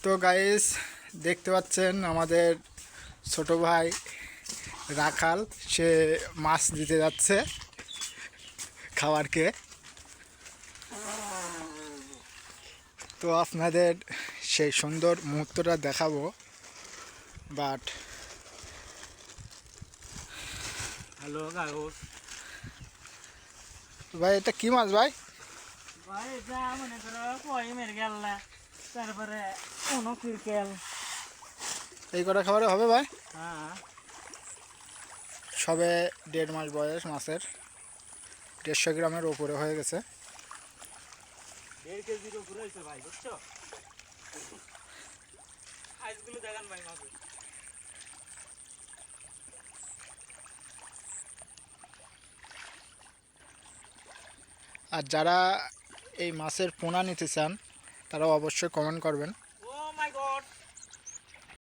তো গাইস, দেখতে পাচ্ছেন আমাদের ছোট ভাই রাখাল, সে মাছ দিতে যাচ্ছে খাবারকে। তো আপনাদের সেই সুন্দর মুহূর্তটা দেখাবো। বাট হ্যালো গাইস, ভাই, এটা কি মাছ ভাই? ভাই এটা মনে করো কই মেরে গেল, তারপরে কোনো ক্রিকেল। এই কটা খাবারে হবে ভাই? হ্যাঁ, সবে 1.5 মাস বয়স মাছের, 150 গ্রামের ওপরে হয়ে গেছে। 1.5 কেজির উপরে হয়েছে ভাই, বুঝছো? সাইজগুলো দেখান ভাই মাছ। আর যারা এই মাছের পোনা নিতে চান তারা অবশ্যই কমেন্ট করবেন।